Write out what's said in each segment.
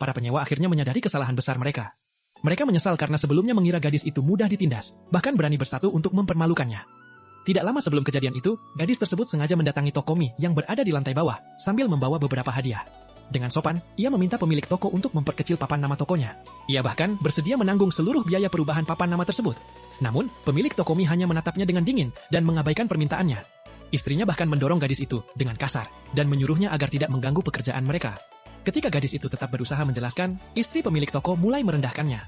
Para penyewa akhirnya menyadari kesalahan besar mereka. Mereka menyesal karena sebelumnya mengira gadis itu mudah ditindas, bahkan berani bersatu untuk mempermalukannya. Tidak lama sebelum kejadian itu, gadis tersebut sengaja mendatangi toko mie yang berada di lantai bawah sambil membawa beberapa hadiah. Dengan sopan, ia meminta pemilik toko untuk memperkecil papan nama tokonya. Ia bahkan bersedia menanggung seluruh biaya perubahan papan nama tersebut. Namun, pemilik toko mie hanya menatapnya dengan dingin dan mengabaikan permintaannya. Istrinya bahkan mendorong gadis itu dengan kasar dan menyuruhnya agar tidak mengganggu pekerjaan mereka. Ketika gadis itu tetap berusaha menjelaskan, istri pemilik toko mulai merendahkannya.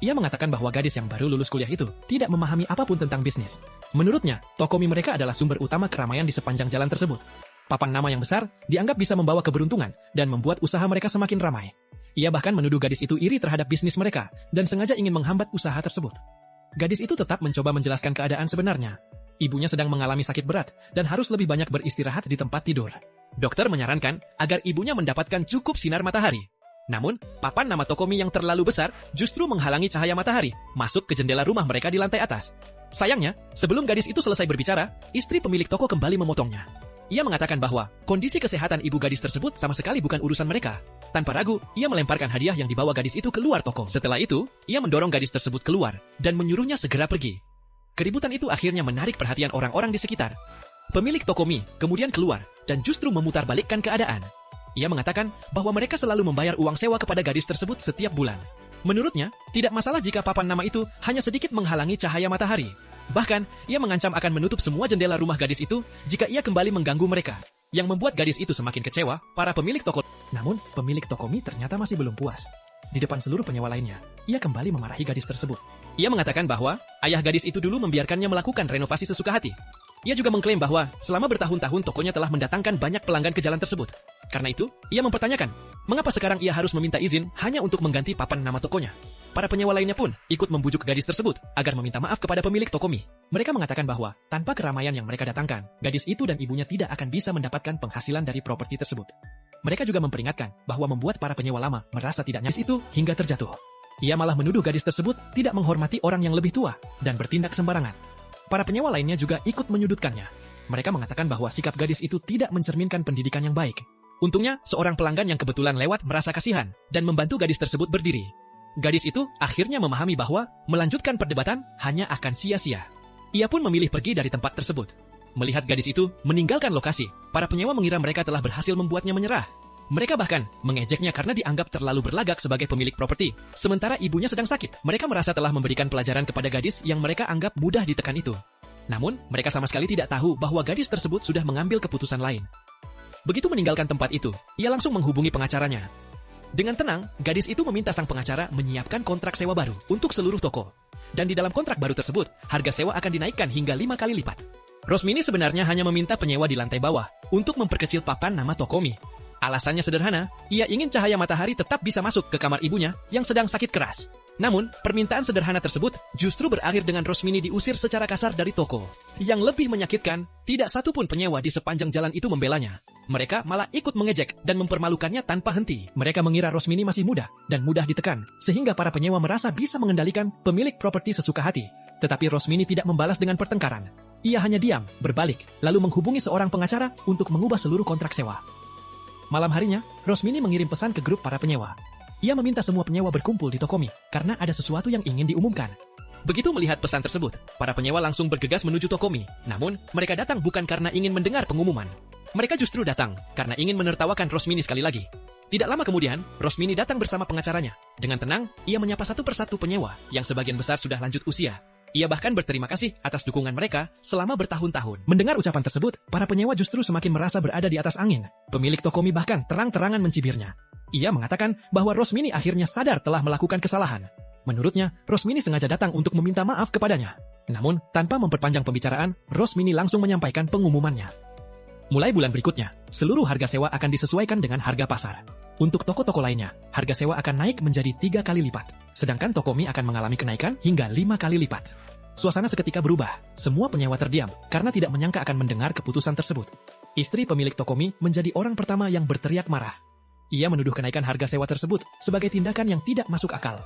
Ia mengatakan bahwa gadis yang baru lulus kuliah itu tidak memahami apapun tentang bisnis. Menurutnya, toko mie mereka adalah sumber utama keramaian di sepanjang jalan tersebut. Papan nama yang besar dianggap bisa membawa keberuntungan dan membuat usaha mereka semakin ramai. Ia bahkan menuduh gadis itu iri terhadap bisnis mereka dan sengaja ingin menghambat usaha tersebut. Gadis itu tetap mencoba menjelaskan keadaan sebenarnya. Ibunya sedang mengalami sakit berat dan harus lebih banyak beristirahat di tempat tidur. Dokter menyarankan agar ibunya mendapatkan cukup sinar matahari. Namun, papan nama toko mie yang terlalu besar justru menghalangi cahaya matahari masuk ke jendela rumah mereka di lantai atas. Sayangnya, sebelum gadis itu selesai berbicara, istri pemilik toko kembali memotongnya. Ia mengatakan bahwa kondisi kesehatan ibu gadis tersebut sama sekali bukan urusan mereka. Tanpa ragu, ia melemparkan hadiah yang dibawa gadis itu keluar toko. Setelah itu, ia mendorong gadis tersebut keluar dan menyuruhnya segera pergi. Keributan itu akhirnya menarik perhatian orang-orang di sekitar. Pemilik toko mie kemudian keluar dan justru memutarbalikkan keadaan. Ia mengatakan bahwa mereka selalu membayar uang sewa kepada gadis tersebut setiap bulan. Menurutnya, tidak masalah jika papan nama itu hanya sedikit menghalangi cahaya matahari. Bahkan, ia mengancam akan menutup semua jendela rumah gadis itu jika ia kembali mengganggu mereka. Yang membuat gadis itu semakin kecewa, para pemilik toko. Namun, pemilik toko mie ternyata masih belum puas. Di depan seluruh penyewa lainnya, ia kembali memarahi gadis tersebut. Ia mengatakan bahwa ayah gadis itu dulu membiarkannya melakukan renovasi sesuka hati. Ia juga mengklaim bahwa selama bertahun-tahun tokonya telah mendatangkan banyak pelanggan ke jalan tersebut. Karena itu, ia mempertanyakan, mengapa sekarang ia harus meminta izin hanya untuk mengganti papan nama tokonya. Para penyewa lainnya pun ikut membujuk gadis tersebut agar meminta maaf kepada pemilik toko mie. Mereka mengatakan bahwa tanpa keramaian yang mereka datangkan, gadis itu dan ibunya tidak akan bisa mendapatkan penghasilan dari properti tersebut. Mereka juga memperingatkan bahwa membuat para penyewa lama merasa tidak nyaman itu hingga terjatuh. Ia malah menuduh gadis tersebut tidak menghormati orang yang lebih tua dan bertindak sembarangan. Para penyewa lainnya juga ikut menyudutkannya. Mereka mengatakan bahwa sikap gadis itu tidak mencerminkan pendidikan yang baik. Untungnya, seorang pelanggan yang kebetulan lewat merasa kasihan dan membantu gadis tersebut berdiri. Gadis itu akhirnya memahami bahwa melanjutkan perdebatan hanya akan sia-sia. Ia pun memilih pergi dari tempat tersebut. Melihat gadis itu meninggalkan lokasi, para penyewa mengira mereka telah berhasil membuatnya menyerah. Mereka bahkan mengejeknya karena dianggap terlalu berlagak sebagai pemilik properti. Sementara ibunya sedang sakit, mereka merasa telah memberikan pelajaran kepada gadis yang mereka anggap mudah ditekan itu. Namun, mereka sama sekali tidak tahu bahwa gadis tersebut sudah mengambil keputusan lain. Begitu meninggalkan tempat itu, ia langsung menghubungi pengacaranya. Dengan tenang, gadis itu meminta sang pengacara menyiapkan kontrak sewa baru untuk seluruh toko. Dan di dalam kontrak baru tersebut, harga sewa akan dinaikkan hingga 5 kali lipat. Rosmini sebenarnya hanya meminta penyewa di lantai bawah untuk memperkecil papan nama toko mie. Alasannya sederhana, ia ingin cahaya matahari tetap bisa masuk ke kamar ibunya yang sedang sakit keras. Namun, permintaan sederhana tersebut justru berakhir dengan Rosmini diusir secara kasar dari toko. Yang lebih menyakitkan, tidak satu pun penyewa di sepanjang jalan itu membelanya. Mereka malah ikut mengejek dan mempermalukannya tanpa henti. Mereka mengira Rosmini masih muda dan mudah ditekan, sehingga para penyewa merasa bisa mengendalikan pemilik properti sesuka hati. Tetapi Rosmini tidak membalas dengan pertengkaran. Ia hanya diam, berbalik, lalu menghubungi seorang pengacara untuk mengubah seluruh kontrak sewa. Malam harinya, Rosmini mengirim pesan ke grup para penyewa. Ia meminta semua penyewa berkumpul di toko mie karena ada sesuatu yang ingin diumumkan. Begitu melihat pesan tersebut, para penyewa langsung bergegas menuju toko mie. Namun, mereka datang bukan karena ingin mendengar pengumuman. Mereka justru datang karena ingin menertawakan Rosmini sekali lagi. Tidak lama kemudian, Rosmini datang bersama pengacaranya. Dengan tenang, ia menyapa satu persatu penyewa yang sebagian besar sudah lanjut usia. Ia bahkan berterima kasih atas dukungan mereka selama bertahun-tahun. Mendengar ucapan tersebut, para penyewa justru semakin merasa berada di atas angin. Pemilik toko mie bahkan terang-terangan mencibirnya. Ia mengatakan bahwa Rosmini akhirnya sadar telah melakukan kesalahan. Menurutnya, Rosmini sengaja datang untuk meminta maaf kepadanya. Namun, tanpa memperpanjang pembicaraan, Rosmini langsung menyampaikan pengumumannya. Mulai bulan berikutnya, seluruh harga sewa akan disesuaikan dengan harga pasar. Untuk toko-toko lainnya, harga sewa akan naik menjadi 3 kali lipat. Sedangkan toko mie akan mengalami kenaikan hingga 5 kali lipat. Suasana seketika berubah. Semua penyewa terdiam karena tidak menyangka akan mendengar keputusan tersebut. Istri pemilik toko mie menjadi orang pertama yang berteriak marah. Ia menuduh kenaikan harga sewa tersebut sebagai tindakan yang tidak masuk akal.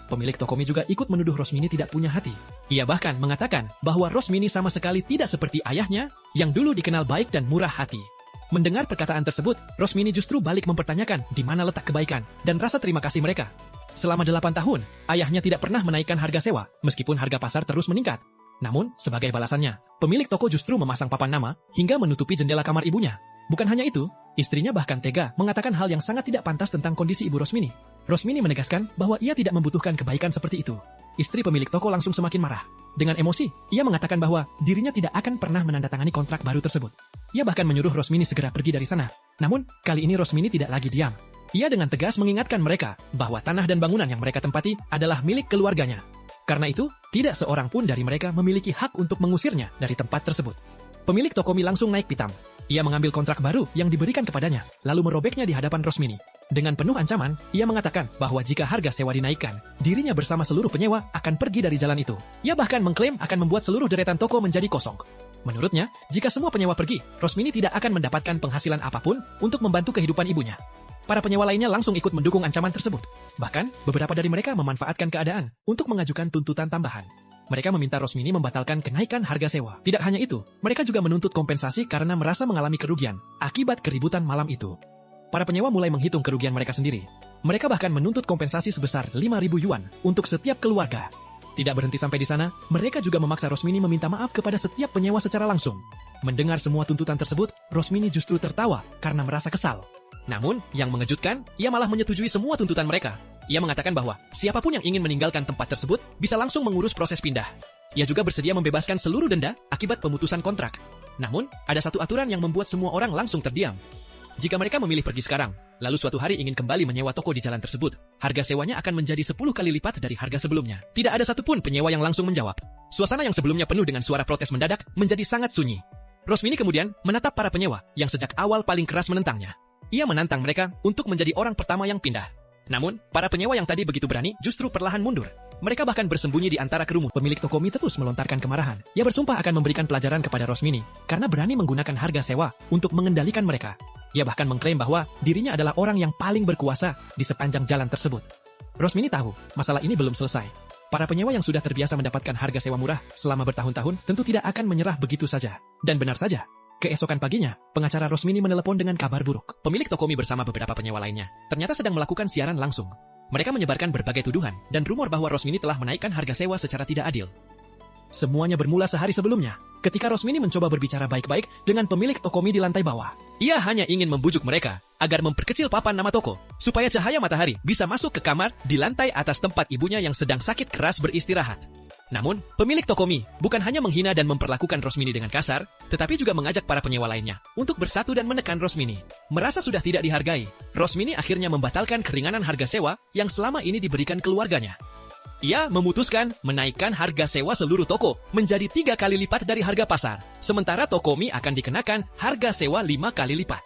Pemilik toko mie juga ikut menuduh Rosmini tidak punya hati. Ia bahkan mengatakan bahwa Rosmini sama sekali tidak seperti ayahnya yang dulu dikenal baik dan murah hati. Mendengar perkataan tersebut, Rosmini justru balik mempertanyakan di mana letak kebaikan dan rasa terima kasih mereka. Selama 8 tahun, ayahnya tidak pernah menaikkan harga sewa, meskipun harga pasar terus meningkat. Namun, sebagai balasannya, pemilik toko justru memasang papan nama hingga menutupi jendela kamar ibunya. Bukan hanya itu, istrinya bahkan tega mengatakan hal yang sangat tidak pantas tentang kondisi ibu Rosmini. Rosmini menegaskan bahwa ia tidak membutuhkan kebaikan seperti itu. Istri pemilik toko langsung semakin marah. Dengan emosi, ia mengatakan bahwa dirinya tidak akan pernah menandatangani kontrak baru tersebut. Ia bahkan menyuruh Rosmini segera pergi dari sana. Namun, kali ini Rosmini tidak lagi diam. Ia dengan tegas mengingatkan mereka bahwa tanah dan bangunan yang mereka tempati adalah milik keluarganya. Karena itu, tidak seorang pun dari mereka memiliki hak untuk mengusirnya dari tempat tersebut. Pemilik toko mie langsung naik pitam. Ia mengambil kontrak baru yang diberikan kepadanya, lalu merobeknya di hadapan Rosmini. Dengan penuh ancaman, ia mengatakan bahwa jika harga sewa dinaikkan, dirinya bersama seluruh penyewa akan pergi dari jalan itu. Ia bahkan mengklaim akan membuat seluruh deretan toko menjadi kosong. Menurutnya, jika semua penyewa pergi, Rosmini tidak akan mendapatkan penghasilan apapun untuk membantu kehidupan ibunya. Para penyewa lainnya langsung ikut mendukung ancaman tersebut. Bahkan, beberapa dari mereka memanfaatkan keadaan untuk mengajukan tuntutan tambahan. Mereka meminta Rosmini membatalkan kenaikan harga sewa. Tidak hanya itu, mereka juga menuntut kompensasi karena merasa mengalami kerugian akibat keributan malam itu. Para penyewa mulai menghitung kerugian mereka sendiri. Mereka bahkan menuntut kompensasi sebesar 5.000 yuan untuk setiap keluarga. Tidak berhenti sampai di sana, mereka juga memaksa Rosmini meminta maaf kepada setiap penyewa secara langsung. Mendengar semua tuntutan tersebut, Rosmini justru tertawa karena merasa kesal. Namun, yang mengejutkan, ia malah menyetujui semua tuntutan mereka. Ia mengatakan bahwa siapapun yang ingin meninggalkan tempat tersebut bisa langsung mengurus proses pindah. Ia juga bersedia membebaskan seluruh denda akibat pemutusan kontrak. Namun, ada satu aturan yang membuat semua orang langsung terdiam. Jika mereka memilih pergi sekarang, lalu suatu hari ingin kembali menyewa toko di jalan tersebut, harga sewanya akan menjadi 10 kali lipat dari harga sebelumnya. Tidak ada satupun penyewa yang langsung menjawab. Suasana yang sebelumnya penuh dengan suara protes mendadak menjadi sangat sunyi. Rosmini kemudian menatap para penyewa yang sejak awal paling keras menentangnya. Ia menantang mereka untuk menjadi orang pertama yang pindah. Namun, para penyewa yang tadi begitu berani justru perlahan mundur. Mereka bahkan bersembunyi di antara kerumunan. Pemilik toko mie terus melontarkan kemarahan. Ia bersumpah akan memberikan pelajaran kepada Rosmini karena berani menggunakan harga sewa untuk mengendalikan mereka. Ia bahkan mengklaim bahwa dirinya adalah orang yang paling berkuasa di sepanjang jalan tersebut. Rosmini tahu, masalah ini belum selesai. Para penyewa yang sudah terbiasa mendapatkan harga sewa murah selama bertahun-tahun tentu tidak akan menyerah begitu saja. Dan benar saja. Keesokan paginya, pengacara Rosmini menelepon dengan kabar buruk. Pemilik toko mie bersama beberapa penyewa lainnya ternyata sedang melakukan siaran langsung. Mereka menyebarkan berbagai tuduhan dan rumor bahwa Rosmini telah menaikkan harga sewa secara tidak adil. Semuanya bermula sehari sebelumnya, ketika Rosmini mencoba berbicara baik-baik dengan pemilik toko mie di lantai bawah. Ia hanya ingin membujuk mereka agar memperkecil papan nama toko, supaya cahaya matahari bisa masuk ke kamar di lantai atas tempat ibunya yang sedang sakit keras beristirahat. Namun, pemilik toko mie bukan hanya menghina dan memperlakukan Rosmini dengan kasar, tetapi juga mengajak para penyewa lainnya untuk bersatu dan menekan Rosmini. Merasa sudah tidak dihargai, Rosmini akhirnya membatalkan keringanan harga sewa yang selama ini diberikan keluarganya. Ia memutuskan menaikkan harga sewa seluruh toko menjadi 3 kali lipat dari harga pasar, sementara toko mie akan dikenakan harga sewa 5 kali lipat.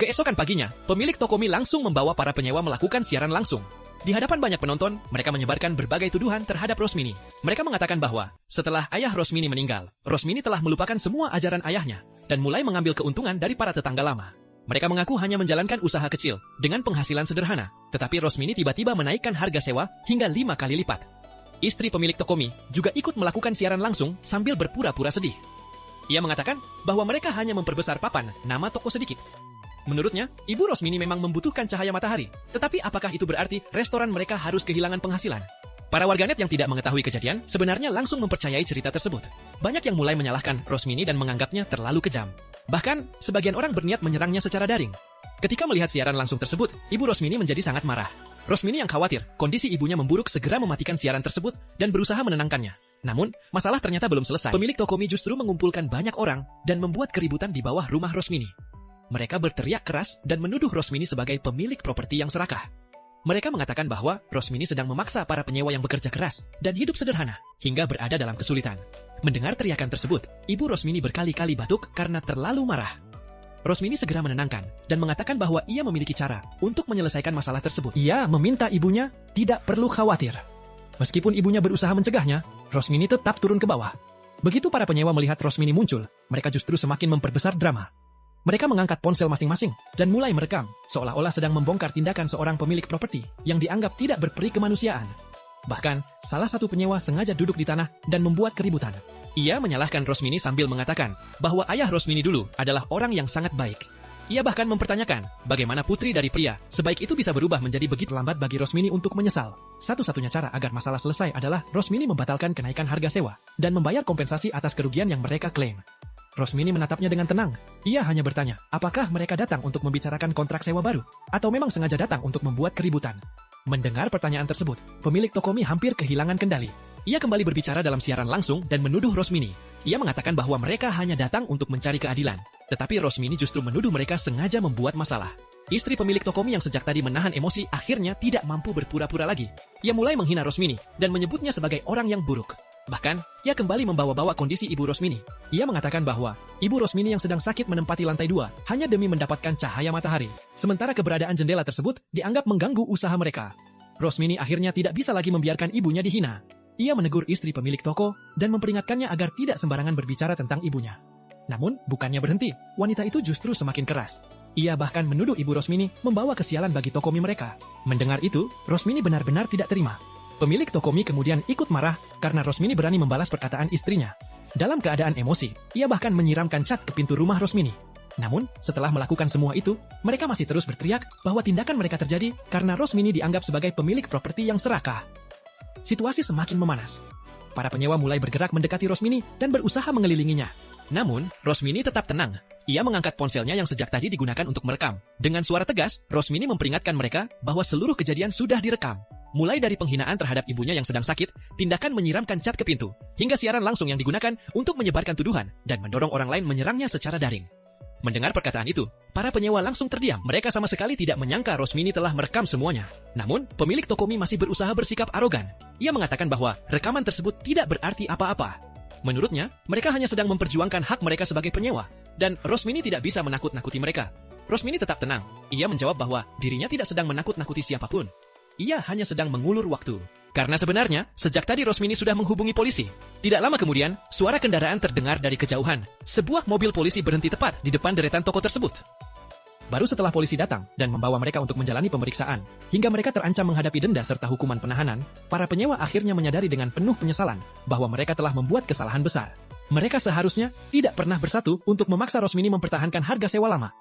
Keesokan paginya, pemilik toko mie langsung membawa para penyewa melakukan siaran langsung. Di hadapan banyak penonton, mereka menyebarkan berbagai tuduhan terhadap Rosmini. Mereka mengatakan bahwa setelah ayah Rosmini meninggal, Rosmini telah melupakan semua ajaran ayahnya dan mulai mengambil keuntungan dari para tetangga lama. Mereka mengaku hanya menjalankan usaha kecil dengan penghasilan sederhana, tetapi Rosmini tiba-tiba menaikkan harga sewa hingga 5 kali lipat. Istri pemilik toko mie juga ikut melakukan siaran langsung sambil berpura-pura sedih. Ia mengatakan bahwa mereka hanya memperbesar papan nama toko sedikit. Menurutnya, Ibu Rosmini memang membutuhkan cahaya matahari. Tetapi apakah itu berarti restoran mereka harus kehilangan penghasilan? Para warganet yang tidak mengetahui kejadian sebenarnya langsung mempercayai cerita tersebut. Banyak yang mulai menyalahkan Rosmini dan menganggapnya terlalu kejam. Bahkan, sebagian orang berniat menyerangnya secara daring. Ketika melihat siaran langsung tersebut, Ibu Rosmini menjadi sangat marah. Rosmini yang khawatir kondisi ibunya memburuk segera mematikan siaran tersebut dan berusaha menenangkannya. Namun, masalah ternyata belum selesai. Pemilik toko mie justru mengumpulkan banyak orang dan membuat keributan di bawah rumah Rosmini. Mereka berteriak keras dan menuduh Rosmini sebagai pemilik properti yang serakah. Mereka mengatakan bahwa Rosmini sedang memaksa para penyewa yang bekerja keras dan hidup sederhana hingga berada dalam kesulitan. Mendengar teriakan tersebut, Ibu Rosmini berkali-kali batuk karena terlalu marah. Rosmini segera menenangkan dan mengatakan bahwa ia memiliki cara untuk menyelesaikan masalah tersebut. Ia meminta ibunya tidak perlu khawatir. Meskipun ibunya berusaha mencegahnya, Rosmini tetap turun ke bawah. Begitu para penyewa melihat Rosmini muncul, mereka justru semakin memperbesar drama. Mereka mengangkat ponsel masing-masing dan mulai merekam, seolah-olah sedang membongkar tindakan seorang pemilik properti yang dianggap tidak berperi kemanusiaan. Bahkan, salah satu penyewa sengaja duduk di tanah dan membuat keributan. Ia menyalahkan Rosmini sambil mengatakan bahwa ayah Rosmini dulu adalah orang yang sangat baik. Ia bahkan mempertanyakan bagaimana putri dari pria sebaik itu bisa berubah menjadi begitu lambat bagi Rosmini untuk menyesal. Satu-satunya cara agar masalah selesai adalah Rosmini membatalkan kenaikan harga sewa dan membayar kompensasi atas kerugian yang mereka klaim. Rosmini menatapnya dengan tenang. Ia hanya bertanya, apakah mereka datang untuk membicarakan kontrak sewa baru, atau memang sengaja datang untuk membuat keributan. Mendengar pertanyaan tersebut, pemilik Tokomi hampir kehilangan kendali. Ia kembali berbicara dalam siaran langsung dan menuduh Rosmini. Ia mengatakan bahwa mereka hanya datang untuk mencari keadilan, tetapi Rosmini justru menuduh mereka sengaja membuat masalah. Istri pemilik Tokomi yang sejak tadi menahan emosi akhirnya tidak mampu berpura-pura lagi. Ia mulai menghina Rosmini dan menyebutnya sebagai orang yang buruk. Bahkan, ia kembali membawa-bawa kondisi ibu Rosmini. Ia mengatakan bahwa ibu Rosmini yang sedang sakit menempati lantai 2 hanya demi mendapatkan cahaya matahari. Sementara keberadaan jendela tersebut dianggap mengganggu usaha mereka. Rosmini akhirnya tidak bisa lagi membiarkan ibunya dihina. Ia menegur istri pemilik toko dan memperingatkannya agar tidak sembarangan berbicara tentang ibunya. Namun, bukannya berhenti, wanita itu justru semakin keras. Ia bahkan menuduh ibu Rosmini membawa kesialan bagi Tokomi mereka. Mendengar itu, Rosmini benar-benar tidak terima. Pemilik Tokomi kemudian ikut marah karena Rosmini berani membalas perkataan istrinya. Dalam keadaan emosi, ia bahkan menyiramkan cat ke pintu rumah Rosmini. Namun, setelah melakukan semua itu, mereka masih terus berteriak bahwa tindakan mereka terjadi karena Rosmini dianggap sebagai pemilik properti yang serakah. Situasi semakin memanas. Para penyewa mulai bergerak mendekati Rosmini dan berusaha mengelilinginya. Namun, Rosmini tetap tenang. Ia mengangkat ponselnya yang sejak tadi digunakan untuk merekam. Dengan suara tegas, Rosmini memperingatkan mereka bahwa seluruh kejadian sudah direkam. Mulai dari penghinaan terhadap ibunya yang sedang sakit, tindakan menyiramkan cat ke pintu, hingga siaran langsung yang digunakan untuk menyebarkan tuduhan dan mendorong orang lain menyerangnya secara daring. Mendengar perkataan itu, para penyewa langsung terdiam. Mereka sama sekali tidak menyangka Rosmini telah merekam semuanya. Namun, pemilik Tokomi masih berusaha bersikap arogan. Ia mengatakan bahwa rekaman tersebut tidak berarti apa-apa. Menurutnya, mereka hanya sedang memperjuangkan hak mereka sebagai penyewa, dan Rosmini tidak bisa menakut-nakuti mereka. Rosmini tetap tenang. Ia menjawab bahwa dirinya tidak sedang menakut-nakuti siapapun. Ia hanya sedang mengulur waktu. Karena sebenarnya, sejak tadi Rosmini sudah menghubungi polisi. Tidak lama kemudian, suara kendaraan terdengar dari kejauhan. Sebuah mobil polisi berhenti tepat di depan deretan toko tersebut. Baru setelah polisi datang dan membawa mereka untuk menjalani pemeriksaan, hingga mereka terancam menghadapi denda serta hukuman penahanan, para penyewa akhirnya menyadari dengan penuh penyesalan bahwa mereka telah membuat kesalahan besar. Mereka seharusnya tidak pernah bersatu untuk memaksa Rosmini mempertahankan harga sewa lama.